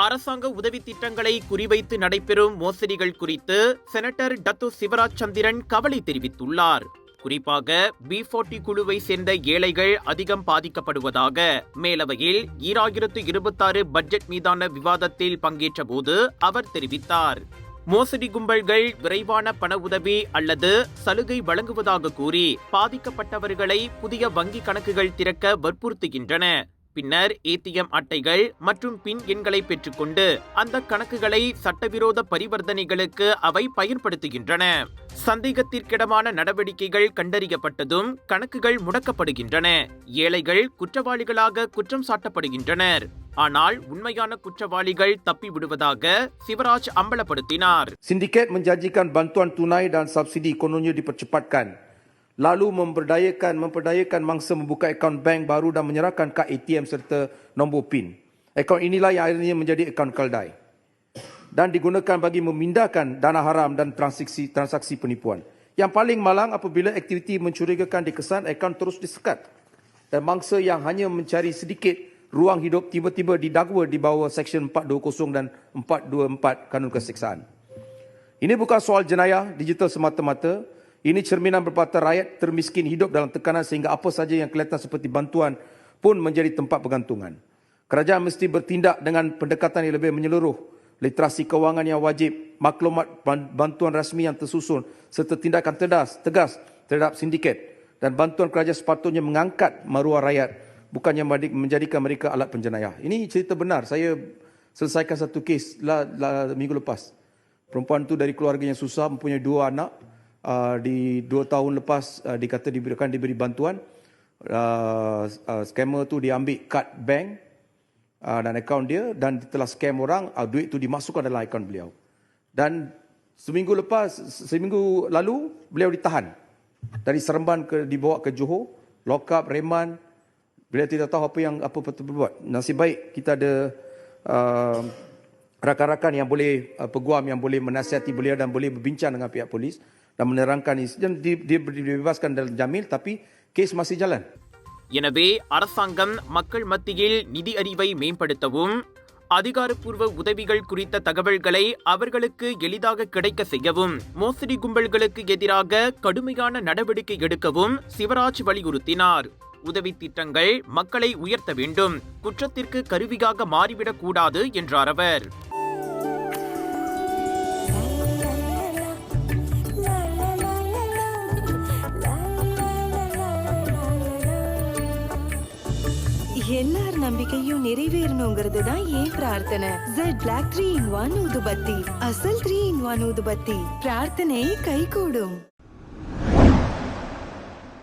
அரசாங்க உதவி திட்டங்களை குறிவைத்து நடைபெறும் மோசடிகள் குறித்து செனட்டர் டத்து சிவராஜ் சந்திரன் கவலை தெரிவித்துள்ளார். குறிப்பாக B40 குழுவை சேர்ந்த ஏழைகள் அதிகம் பாதிக்கப்படுவதாக மேலவையில் 2026 பட்ஜெட் மீதான விவாதத்தில் பங்கேற்ற போது அவர் தெரிவித்தார். மோசடி கும்பல்கள் விரைவான பண உதவி அல்லது சலுகை வழங்குவதாக கூறி பாதிக்கப்பட்டவர்களை புதிய வங்கி கணக்குகள் திறக்க வற்புறுத்துகின்றன. பின்னர் ATM அட்டைகள் மற்றும் பின் எண்களை பெற்றுக்கொண்டு அந்த கணக்குகளை சட்டவிரோத பரிவர்த்தனைகளுக்கு அவை பயன்படுத்துகின்றன. சந்தேகத்திற்கிடமான நடவடிக்கைகள் கண்டறியப்பட்டதும் கணக்குகள் முடக்கப்படுகின்றன. ஏழைகள் குற்றவாளிகளாக குற்றம் சாட்டப்படுகின்றனர். ஆனால் உண்மையான குற்றவாளிகள் தப்பி விடுவதாக சிவராஜ் அம்பலப்படுத்தினார். Sindiket menjanjikan bantuan tunai dan subsidi kononnya dipercepatkan. Lalu memperdayakan mangsa membuka akaun bank baru dan menyerahkan kad ATM serta nombor PIN. Akaun inilah yang akhirnya menjadi akaun keldai dan digunakan bagi memindahkan dana haram dan transaksi penipuan. Yang paling malang apabila aktiviti mencurigakan dikesan, akaun terus disekat dan mangsa yang hanya mencari sedikit ruang hidup tiba-tiba didakwa di bawah Seksyen 420 dan 424 Kanun Keseksaan. Ini bukan soal jenayah digital semata-mata. Ini cerminan betapa rakyat termiskin hidup dalam tekanan sehingga apa saja yang kelihatan seperti bantuan pun menjadi tempat pergantungan. Kerajaan mesti bertindak dengan pendekatan yang lebih menyeluruh, literasi kewangan yang wajib, maklumat bantuan rasmi yang tersusun serta tindakan tegas terhadap sindiket, dan bantuan kerajaan sepatutnya mengangkat maruah rakyat, bukannya menjadikan mereka alat penjenayah. Ini cerita benar. Saya selesaikan satu kes minggu lepas. Perempuan tu dari keluarga yang susah, mempunyai 2 anak. Di 2 tahun lepas dikata diberi bantuan. Scammer tu dia ambil kad bank dan akaun dia, dan telah scam orang, duit tu dimasukkan dalam akaun beliau. Dan seminggu lalu beliau ditahan. Dari Seremban dibawa ke Johor, lock up, reman. Beliau tidak tahu apa betul berbuat. Nasib baik kita ada rakan-rakan yang boleh, peguam yang boleh menasihati beliau dan boleh berbincang dengan pihak polis dan menerangkan ini. Dan dia dibebaskan dalam jamil, tapi kes masih jalan. எனவே அரசாங்கம் மக்கள் மத்தியில் நிதி அறிவை மேம்படுத்தவும், அதிகாரப்பூர்வ உதவிகள் குறித்த தகவல்களை அவர்களுக்கு எளிதாக கிடைக்க செய்யவும், மோசடி கும்பல்களுக்கு எதிராக கடுமையான நடவடிக்கை எடுக்கவும் சிவராஜ் வலியுறுத்தினார். உதவி திட்டங்கள் மக்களை உயர்த்த வேண்டும், குற்றத்திற்கு கருவியாக மாறிவிடக் கூடாது என்றார் அவர். எல்லார் நம்பிக்கையும் நிறைவேறணுங்கிறது தான் ஏன் பிரார்த்தனை. Z Black 3 in 1 ஊதுபத்தி, அசல் 3 in 1 ஊதுபத்தி. பிரார்த்தனை கைகூடும்.